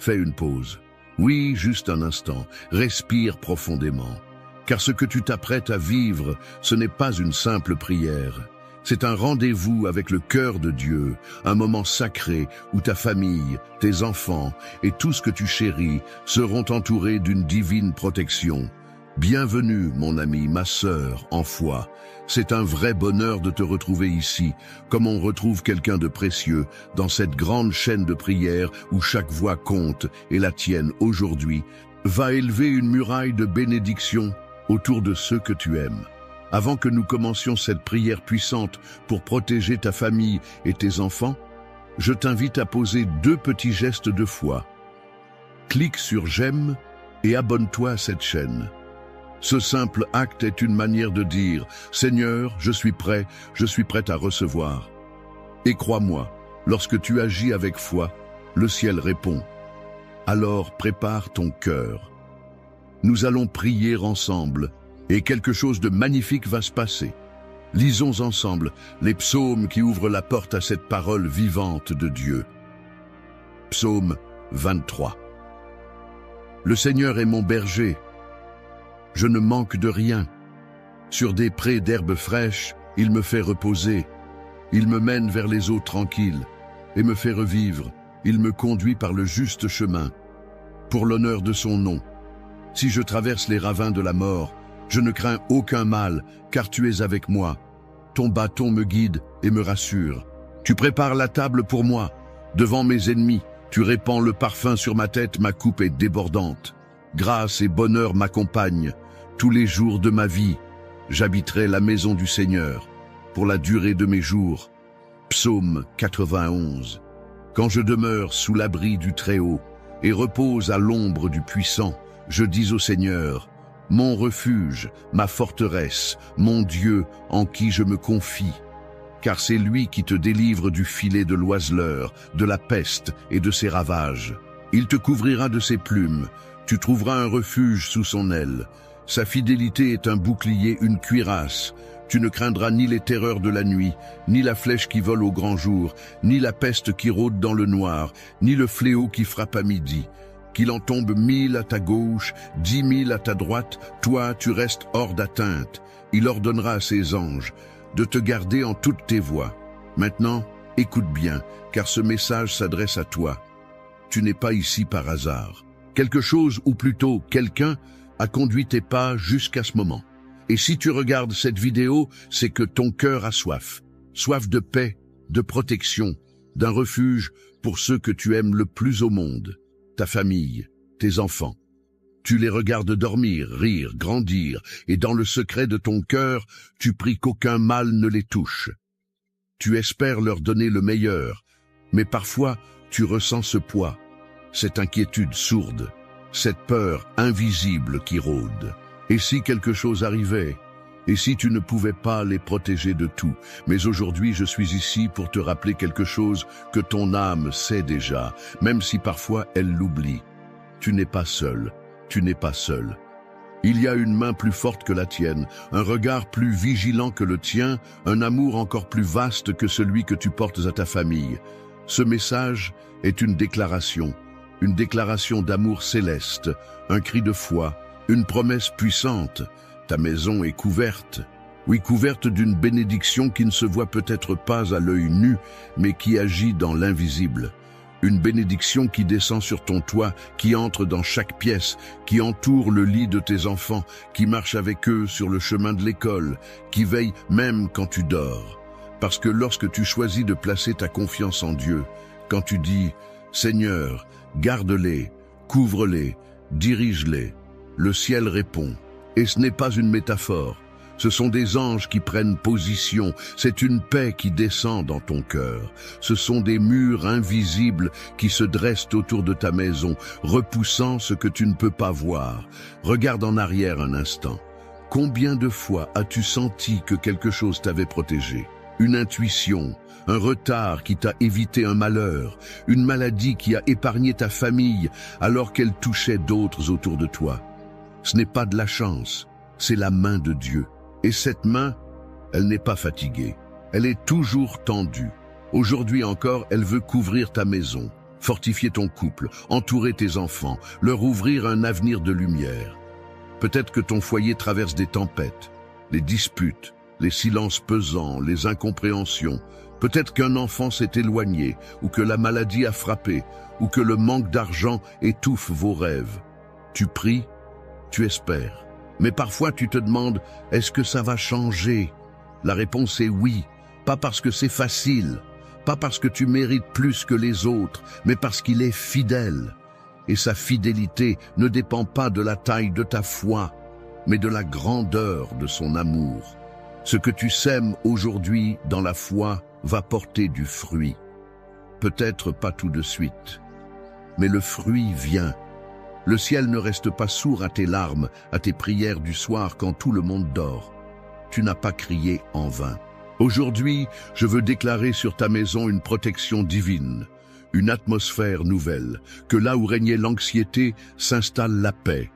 Fais une pause. Oui, juste un instant. Respire profondément. Car ce que tu t'apprêtes à vivre, ce n'est pas une simple prière. C'est un rendez-vous avec le cœur de Dieu, un moment sacré où ta famille, tes enfants et tout ce que tu chéris seront entourés d'une divine protection. Bienvenue, mon ami, ma sœur, en foi. C'est un vrai bonheur de te retrouver ici, comme on retrouve quelqu'un de précieux dans cette grande chaîne de prières où chaque voix compte, et la tienne aujourd'hui va élever une muraille de bénédiction autour de ceux que tu aimes. Avant que nous commencions cette prière puissante pour protéger ta famille et tes enfants, je t'invite à poser 2 petits gestes de foi. Clique sur j'aime et abonne-toi à cette chaîne. Ce simple acte est une manière de dire « Seigneur, je suis prêt à recevoir ». Et crois-moi, lorsque tu agis avec foi, le ciel répond. Alors prépare ton cœur. Nous allons prier ensemble et quelque chose de magnifique va se passer. Lisons ensemble les psaumes qui ouvrent la porte à cette parole vivante de Dieu. Psaume 23. Le Seigneur est mon berger. Je ne manque de rien. Sur des prés d'herbes fraîches, il me fait reposer. Il me mène vers les eaux tranquilles et me fait revivre. Il me conduit par le juste chemin, pour l'honneur de son nom. Si je traverse les ravins de la mort, je ne crains aucun mal, car tu es avec moi. Ton bâton me guide et me rassure. Tu prépares la table pour moi. Devant mes ennemis, tu répands le parfum sur ma tête, ma coupe est débordante. Grâce et bonheur m'accompagnent. Tous les jours de ma vie, j'habiterai la maison du Seigneur, pour la durée de mes jours. Psaume 91. Quand je demeure sous l'abri du Très-Haut et repose à l'ombre du Puissant, je dis au Seigneur, mon refuge, ma forteresse, mon Dieu en qui je me confie. Car c'est lui qui te délivre du filet de l'oiseleur, de la peste et de ses ravages. Il te couvrira de ses plumes, tu trouveras un refuge sous son aile. Sa fidélité est un bouclier, une cuirasse. Tu ne craindras ni les terreurs de la nuit, ni la flèche qui vole au grand jour, ni la peste qui rôde dans le noir, ni le fléau qui frappe à midi. Qu'il en tombe 1000 à ta gauche, 10 000 à ta droite, toi tu restes hors d'atteinte. Il ordonnera à ses anges de te garder en toutes tes voies. Maintenant, écoute bien, car ce message s'adresse à toi. Tu n'es pas ici par hasard. Quelque chose, ou plutôt quelqu'un, a conduit tes pas jusqu'à ce moment. Et si tu regardes cette vidéo, c'est que ton cœur a soif. Soif de paix, de protection, d'un refuge pour ceux que tu aimes le plus au monde. Ta famille, tes enfants. Tu les regardes dormir, rire, grandir, et dans le secret de ton cœur, tu pries qu'aucun mal ne les touche. Tu espères leur donner le meilleur, mais parfois tu ressens ce poids, cette inquiétude sourde, cette peur invisible qui rôde. Et si quelque chose arrivait? Et si tu ne pouvais pas les protéger de tout? Mais aujourd'hui, je suis ici pour te rappeler quelque chose que ton âme sait déjà, même si parfois elle l'oublie. Tu n'es pas seul, tu n'es pas seul. Il y a une main plus forte que la tienne, un regard plus vigilant que le tien, un amour encore plus vaste que celui que tu portes à ta famille. Ce message est une déclaration d'amour céleste, un cri de foi, une promesse puissante. Ta maison est couverte, oui, couverte d'une bénédiction qui ne se voit peut-être pas à l'œil nu, mais qui agit dans l'invisible. Une bénédiction qui descend sur ton toit, qui entre dans chaque pièce, qui entoure le lit de tes enfants, qui marche avec eux sur le chemin de l'école, qui veille même quand tu dors. Parce que lorsque tu choisis de placer ta confiance en Dieu, quand tu dis « Seigneur, garde-les, couvre-les, dirige-les », le ciel répond. Et ce n'est pas une métaphore, ce sont des anges qui prennent position, c'est une paix qui descend dans ton cœur. Ce sont des murs invisibles qui se dressent autour de ta maison, repoussant ce que tu ne peux pas voir. Regarde en arrière un instant. Combien de fois as-tu senti que quelque chose t'avait protégé? Une intuition, un retard qui t'a évité un malheur, une maladie qui a épargné ta famille alors qu'elle touchait d'autres autour de toi. Ce n'est pas de la chance, c'est la main de Dieu. Et cette main, elle n'est pas fatiguée, elle est toujours tendue. Aujourd'hui encore, elle veut couvrir ta maison, fortifier ton couple, entourer tes enfants, leur ouvrir un avenir de lumière. Peut-être que ton foyer traverse des tempêtes, les disputes, les silences pesants, les incompréhensions. Peut-être qu'un enfant s'est éloigné, ou que la maladie a frappé, ou que le manque d'argent étouffe vos rêves. Tu pries, tu espères. Mais parfois tu te demandes, est-ce que ça va changer? La réponse est oui, pas parce que c'est facile, pas parce que tu mérites plus que les autres, mais parce qu'il est fidèle. Et sa fidélité ne dépend pas de la taille de ta foi, mais de la grandeur de son amour. Ce que tu sèmes aujourd'hui dans la foi va porter du fruit. Peut-être pas tout de suite, mais le fruit vient. Le ciel ne reste pas sourd à tes larmes, à tes prières du soir quand tout le monde dort. Tu n'as pas crié en vain. Aujourd'hui, je veux déclarer sur ta maison une protection divine, une atmosphère nouvelle, que là où régnait l'anxiété s'installe la paix,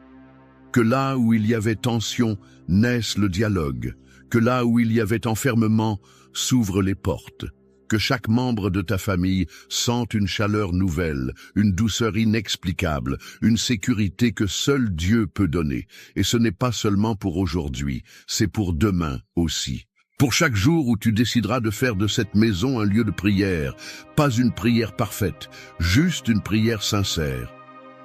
que là où il y avait tension naisse le dialogue, que là où il y avait enfermement s'ouvrent les portes, que chaque membre de ta famille sente une chaleur nouvelle, une douceur inexplicable, une sécurité que seul Dieu peut donner. Et ce n'est pas seulement pour aujourd'hui, c'est pour demain aussi. Pour chaque jour où tu décideras de faire de cette maison un lieu de prière, pas une prière parfaite, juste une prière sincère.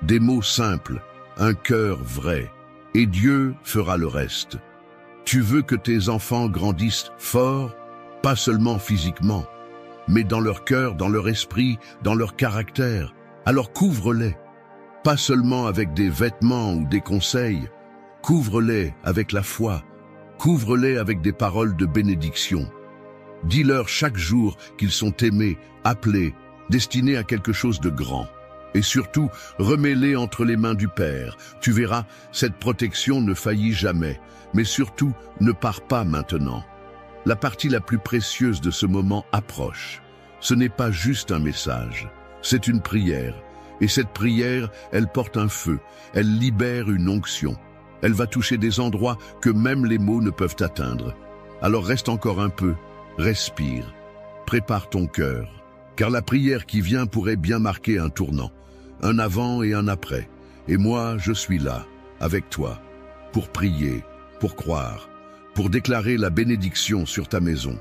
Des mots simples, un cœur vrai, et Dieu fera le reste. Tu veux que tes enfants grandissent forts, pas seulement physiquement, mais dans leur cœur, dans leur esprit, dans leur caractère. Alors couvre-les, pas seulement avec des vêtements ou des conseils, couvre-les avec la foi, couvre-les avec des paroles de bénédiction. Dis-leur chaque jour qu'ils sont aimés, appelés, destinés à quelque chose de grand. Et surtout, remets-les entre les mains du Père. Tu verras, cette protection ne faillit jamais, mais surtout, ne pars pas maintenant. La partie la plus précieuse de ce moment approche. Ce n'est pas juste un message, c'est une prière. Et cette prière, elle porte un feu, elle libère une onction. Elle va toucher des endroits que même les mots ne peuvent atteindre. Alors reste encore un peu, respire, prépare ton cœur, car la prière qui vient pourrait bien marquer un tournant, un avant et un après. Et moi, je suis là, avec toi, pour prier, pour croire, pour déclarer la bénédiction sur ta maison.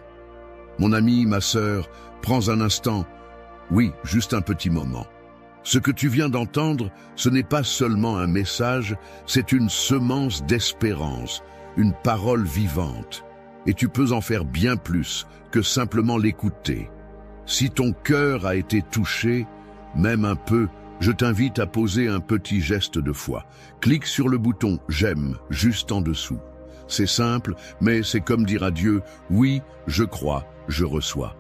Mon ami, ma sœur, prends un instant, oui, juste un petit moment. Ce que tu viens d'entendre, ce n'est pas seulement un message, c'est une semence d'espérance, une parole vivante. Et tu peux en faire bien plus que simplement l'écouter. Si ton cœur a été touché, même un peu, je t'invite à poser un petit geste de foi. Clique sur le bouton « J'aime » juste en dessous. C'est simple, mais c'est comme dire à Dieu « Oui, je crois, je reçois ».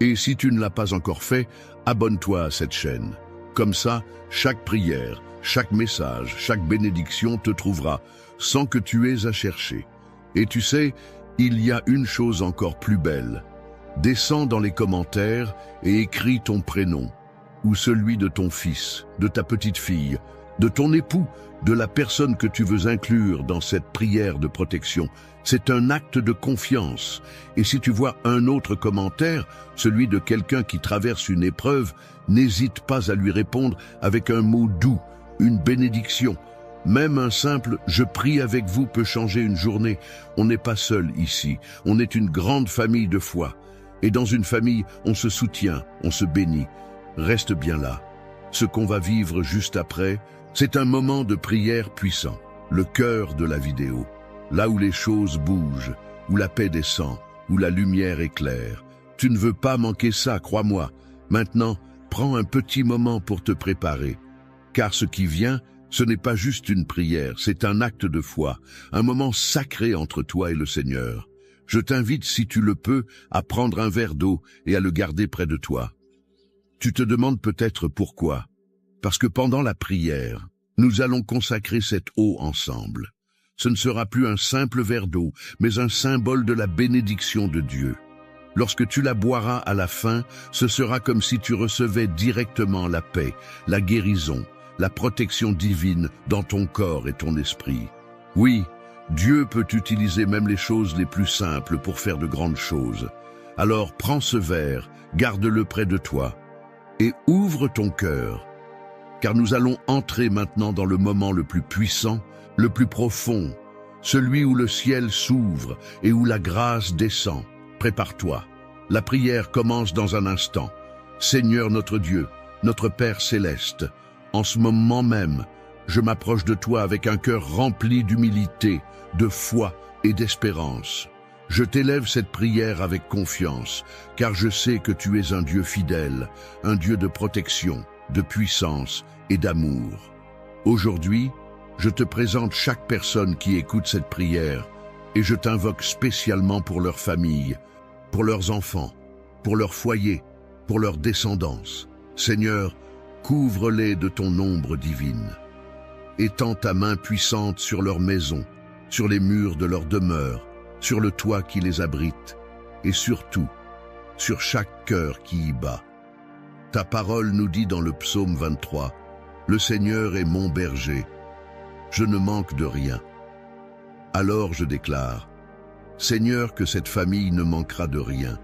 Et si tu ne l'as pas encore fait, abonne-toi à cette chaîne. Comme ça, chaque prière, chaque message, chaque bénédiction te trouvera, sans que tu aies à chercher. Et tu sais, il y a une chose encore plus belle. Descends dans les commentaires et écris ton prénom, ou celui de ton fils, de ta petite fille, de ton époux, de la personne que tu veux inclure dans cette prière de protection. C'est un acte de confiance. Et si tu vois un autre commentaire, celui de quelqu'un qui traverse une épreuve, n'hésite pas à lui répondre avec un mot doux, une bénédiction. Même un simple « je prie avec vous » peut changer une journée. On n'est pas seul ici, on est une grande famille de foi. Et dans une famille, on se soutient, on se bénit. Reste bien là. Ce qu'on va vivre juste après, c'est un moment de prière puissant, le cœur de la vidéo. Là où les choses bougent, où la paix descend, où la lumière éclaire. Tu ne veux pas manquer ça, crois-moi. Maintenant, prends un petit moment pour te préparer. Car ce qui vient, ce n'est pas juste une prière, c'est un acte de foi, un moment sacré entre toi et le Seigneur. Je t'invite, si tu le peux, à prendre un verre d'eau et à le garder près de toi. Tu te demandes peut-être pourquoi. Parce que pendant la prière, nous allons consacrer cette eau ensemble. Ce ne sera plus un simple verre d'eau, mais un symbole de la bénédiction de Dieu. Lorsque tu la boiras à la fin, ce sera comme si tu recevais directement la paix, la guérison, la protection divine dans ton corps et ton esprit. Oui, Dieu peut utiliser même les choses les plus simples pour faire de grandes choses. Alors prends ce verre, garde-le près de toi. et ouvre ton cœur, car nous allons entrer maintenant dans le moment le plus puissant, le plus profond, celui où le ciel s'ouvre et où la grâce descend. Prépare-toi. La prière commence dans un instant. Seigneur notre Dieu, notre Père céleste, en ce moment même, je m'approche de toi avec un cœur rempli d'humilité, de foi et d'espérance. Je t'élève cette prière avec confiance, car je sais que tu es un Dieu fidèle, un Dieu de protection, de puissance et d'amour. Aujourd'hui, je te présente chaque personne qui écoute cette prière et je t'invoque spécialement pour leur famille, pour leurs enfants, pour leur foyer, pour leur descendance. Seigneur, couvre-les de ton ombre divine. Étends ta main puissante sur leur maison, sur les murs de leur demeure, sur le toit qui les abrite, et surtout, sur chaque cœur qui y bat. Ta parole nous dit dans le psaume 23, « Le Seigneur est mon berger, je ne manque de rien. » Alors je déclare, « Seigneur, que cette famille ne manquera de rien,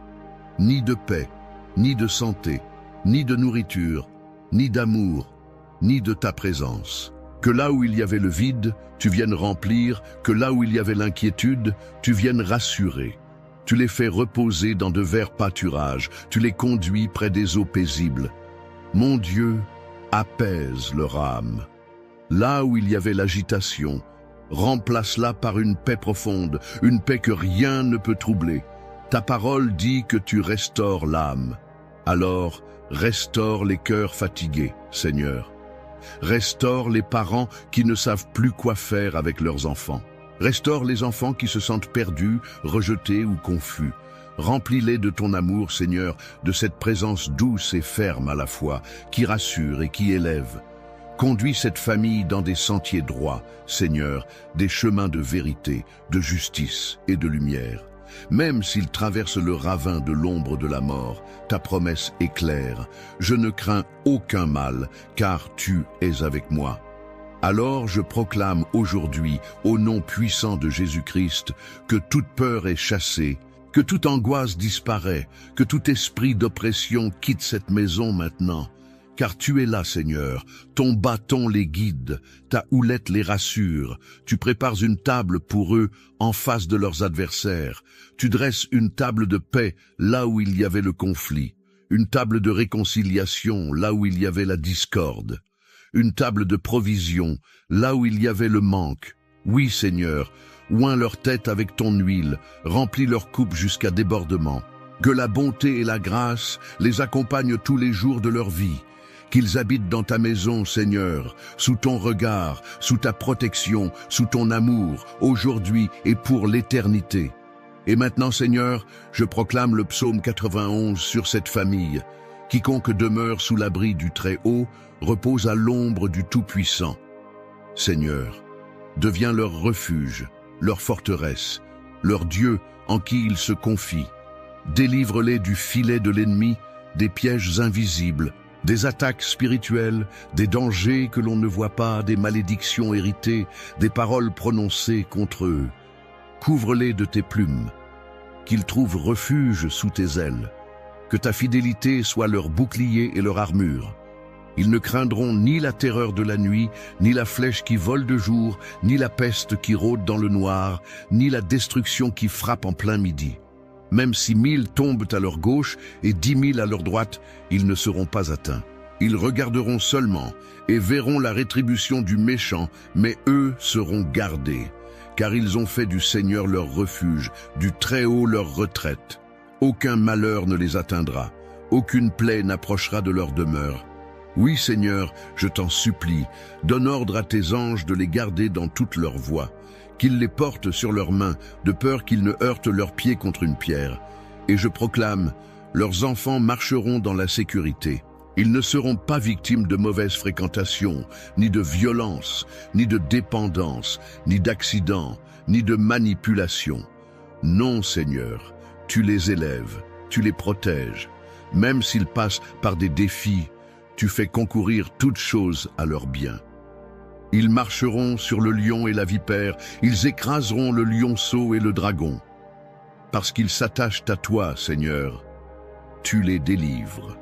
ni de paix, ni de santé, ni de nourriture, ni d'amour, ni de ta présence. Que là où il y avait le vide, tu viennes remplir, que là où il y avait l'inquiétude, tu viennes rassurer. Tu les fais reposer dans de verts pâturages, tu les conduis près des eaux paisibles. Mon Dieu, apaise leur âme. Là où il y avait l'agitation, remplace-la par une paix profonde, une paix que rien ne peut troubler. Ta parole dit que tu restaures l'âme. Alors, restaure les cœurs fatigués, Seigneur. Restaure les parents qui ne savent plus quoi faire avec leurs enfants. Restaure les enfants qui se sentent perdus, rejetés ou confus. Remplis-les de ton amour, Seigneur, de cette présence douce et ferme à la fois, qui rassure et qui élève. Conduis cette famille dans des sentiers droits, Seigneur, des chemins de vérité, de justice et de lumière. Même s'ils traversent le ravin de l'ombre de la mort, ta promesse est claire. Je ne crains aucun mal, car tu es avec moi. Alors je proclame aujourd'hui, au nom puissant de Jésus-Christ, que toute peur est chassée, que toute angoisse disparaît, que tout esprit d'oppression quitte cette maison maintenant. Car tu es là, Seigneur, ton bâton les guide, ta houlette les rassure, tu prépares une table pour eux en face de leurs adversaires, tu dresses une table de paix là où il y avait le conflit, une table de réconciliation là où il y avait la discorde, une table de provision là où il y avait le manque. Oui, Seigneur, oins leur tête avec ton huile, remplis leur coupe jusqu'à débordement. Que la bonté et la grâce les accompagnent tous les jours de leur vie. Qu'ils habitent dans ta maison, Seigneur, sous ton regard, sous ta protection, sous ton amour, aujourd'hui et pour l'éternité. Et maintenant, Seigneur, je proclame le psaume 91 sur cette famille. Quiconque demeure sous l'abri du Très-Haut repose à l'ombre du Tout-Puissant. Seigneur, deviens leur refuge, leur forteresse, leur Dieu en qui ils se confient. Délivre-les du filet de l'ennemi, des pièges invisibles, des attaques spirituelles, des dangers que l'on ne voit pas, des malédictions héritées, des paroles prononcées contre eux. Couvre-les de tes plumes, qu'ils trouvent refuge sous tes ailes, que ta fidélité soit leur bouclier et leur armure. Ils ne craindront ni la terreur de la nuit, ni la flèche qui vole de jour, ni la peste qui rôde dans le noir, ni la destruction qui frappe en plein midi. Même si 1000 tombent à leur gauche et 10 000 à leur droite, ils ne seront pas atteints. Ils regarderont seulement et verront la rétribution du méchant, mais eux seront gardés, car ils ont fait du Seigneur leur refuge, du Très-Haut leur retraite. Aucun malheur ne les atteindra, aucune plaie n'approchera de leur demeure. Oui, Seigneur, je t'en supplie, donne ordre à tes anges de les garder dans toutes leurs voies, qu'ils les portent sur leurs mains, de peur qu'ils ne heurtent leurs pieds contre une pierre. Et je proclame, leurs enfants marcheront dans la sécurité. Ils ne seront pas victimes de mauvaise fréquentation, ni de violence, ni de dépendance, ni d'accident, ni de manipulation. Non, Seigneur, tu les élèves, tu les protèges. Même s'ils passent par des défis, tu fais concourir toutes choses à leur bien. Ils marcheront sur le lion et la vipère, ils écraseront le lionceau et le dragon. Parce qu'ils s'attachent à toi, Seigneur, tu les délivres.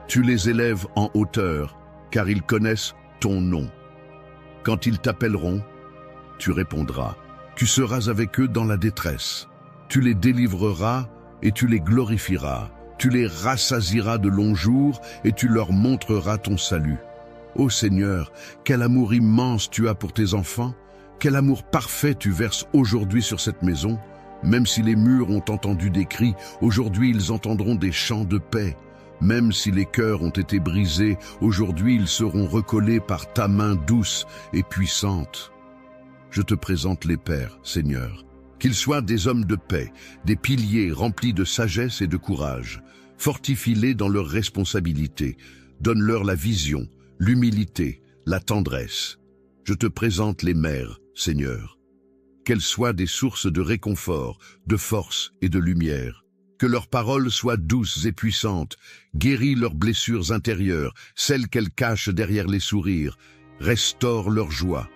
Tu les élèves en hauteur, car ils connaissent ton nom. Quand ils t'appelleront, tu répondras. Tu seras avec eux dans la détresse. Tu les délivreras et tu les glorifieras. Tu les rassasieras de longs jours et tu leur montreras ton salut. Ô Seigneur, quel amour immense tu as pour tes enfants, quel amour parfait tu verses aujourd'hui sur cette maison. Même si les murs ont entendu des cris, aujourd'hui ils entendront des chants de paix. Même si les cœurs ont été brisés, aujourd'hui ils seront recollés par ta main douce et puissante. Je te présente les pères, Seigneur. Qu'ils soient des hommes de paix, des piliers remplis de sagesse et de courage. Fortifie-les dans leurs responsabilités. Donne-leur la vision, l'humilité, la tendresse. Je te présente les mères, Seigneur. Qu'elles soient des sources de réconfort, de force et de lumière. Que leurs paroles soient douces et puissantes. Guéris leurs blessures intérieures, celles qu'elles cachent derrière les sourires. Restaure leur joie.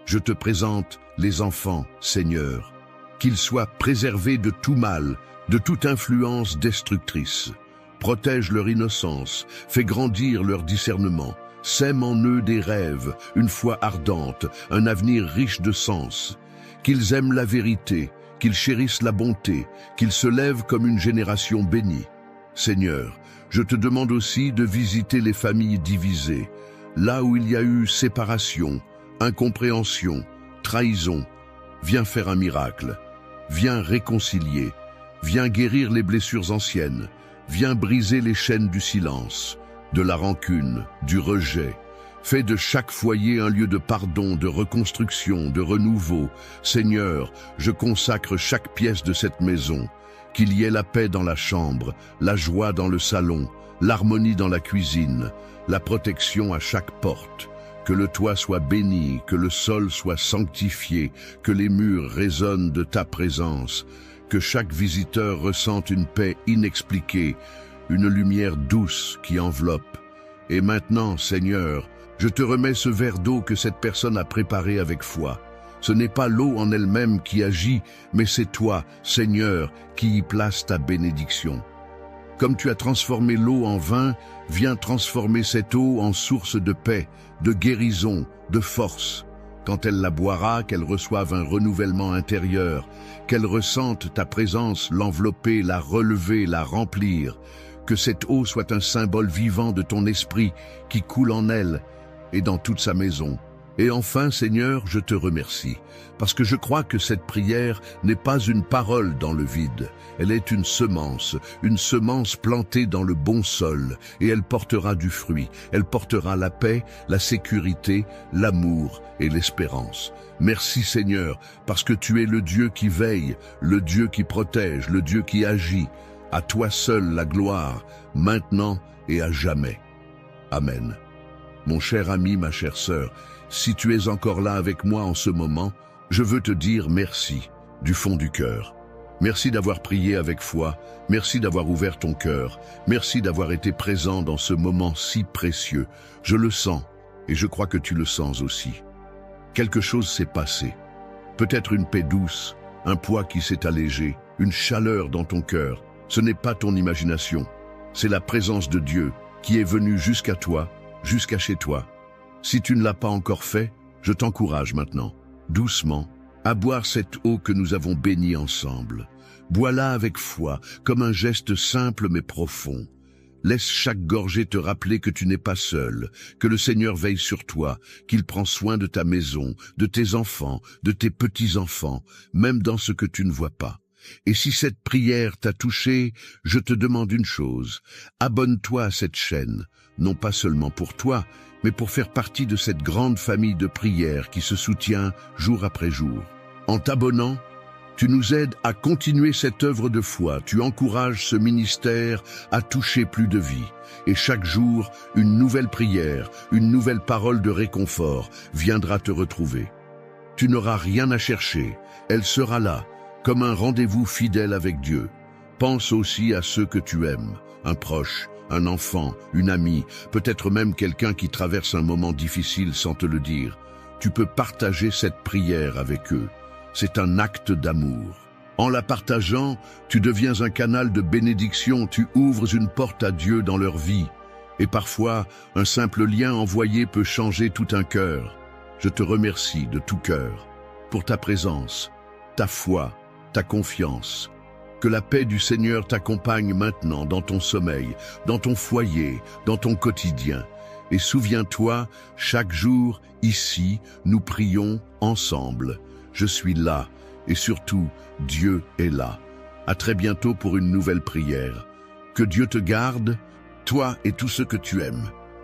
Je te présente les enfants, Seigneur. Qu'ils soient préservés de tout mal, de toute influence destructrice. Protège leur innocence, fais grandir leur discernement. Sème en eux des rêves, une foi ardente, un avenir riche de sens. Qu'ils aiment la vérité, qu'ils chérissent la bonté, qu'ils se lèvent comme une génération bénie. Seigneur, je te demande aussi de visiter les familles divisées, là où il y a eu séparation, incompréhension, trahison. Viens faire un miracle, viens réconcilier, viens guérir les blessures anciennes, viens briser les chaînes du silence, de la rancune, du rejet. Fais de chaque foyer un lieu de pardon, de reconstruction, de renouveau. Seigneur, je consacre chaque pièce de cette maison. Qu'il y ait la paix dans la chambre, la joie dans le salon, l'harmonie dans la cuisine, la protection à chaque porte. Que le toit soit béni, que le sol soit sanctifié, que les murs résonnent de ta présence, que chaque visiteur ressente une paix inexpliquée, une lumière douce qui enveloppe. Et maintenant, Seigneur, je te remets ce verre d'eau que cette personne a préparé avec foi. Ce n'est pas l'eau en elle-même qui agit, mais c'est toi, Seigneur, qui y place ta bénédiction. Comme tu as transformé l'eau en vin, viens transformer cette eau en source de paix, de guérison, de force. Quand elle la boira, qu'elle reçoive un renouvellement intérieur, qu'elle ressente ta présence l'envelopper, la relever, la remplir. Que cette eau soit un symbole vivant de ton esprit qui coule en elle et dans toute sa maison. Et enfin, Seigneur, je te remercie, parce que je crois que cette prière n'est pas une parole dans le vide. Elle est une semence plantée dans le bon sol, et elle portera du fruit. Elle portera la paix, la sécurité, l'amour et l'espérance. Merci Seigneur, parce que tu es le Dieu qui veille, le Dieu qui protège, le Dieu qui agit. À toi seul la gloire, maintenant et à jamais. Amen. Mon cher ami, ma chère sœur, si tu es encore là avec moi en ce moment, je veux te dire merci, du fond du cœur. Merci d'avoir prié avec foi, merci d'avoir ouvert ton cœur, merci d'avoir été présent dans ce moment si précieux. Je le sens, et je crois que tu le sens aussi. Quelque chose s'est passé. Peut-être une paix douce, un poids qui s'est allégé, une chaleur dans ton cœur. Ce n'est pas ton imagination, c'est la présence de Dieu qui est venue jusqu'à toi, jusqu'à chez toi. Si tu ne l'as pas encore fait, je t'encourage maintenant, doucement, à boire cette eau que nous avons bénie ensemble. Bois-la avec foi, comme un geste simple mais profond. Laisse chaque gorgée te rappeler que tu n'es pas seul, que le Seigneur veille sur toi, qu'il prend soin de ta maison, de tes enfants, de tes petits-enfants, même dans ce que tu ne vois pas. Et si cette prière t'a touché, je te demande une chose, abonne-toi à cette chaîne, non pas seulement pour toi, mais pour faire partie de cette grande famille de prières qui se soutient jour après jour. En t'abonnant, tu nous aides à continuer cette œuvre de foi, tu encourages ce ministère à toucher plus de vies. Et chaque jour, une nouvelle prière, une nouvelle parole de réconfort viendra te retrouver. Tu n'auras rien à chercher, elle sera là, comme un rendez-vous fidèle avec Dieu. Pense aussi à ceux que tu aimes, un proche, un enfant, une amie, peut-être même quelqu'un qui traverse un moment difficile sans te le dire. Tu peux partager cette prière avec eux. C'est un acte d'amour. En la partageant, tu deviens un canal de bénédiction, tu ouvres une porte à Dieu dans leur vie. Et parfois, un simple lien envoyé peut changer tout un cœur. Je te remercie de tout cœur pour ta présence, ta foi, ta confiance. Que la paix du Seigneur t'accompagne maintenant dans ton sommeil, dans ton foyer, dans ton quotidien. Et souviens-toi, chaque jour, ici, nous prions ensemble. Je suis là, et surtout, Dieu est là. À très bientôt pour une nouvelle prière. Que Dieu te garde, toi et tous ceux que tu aimes.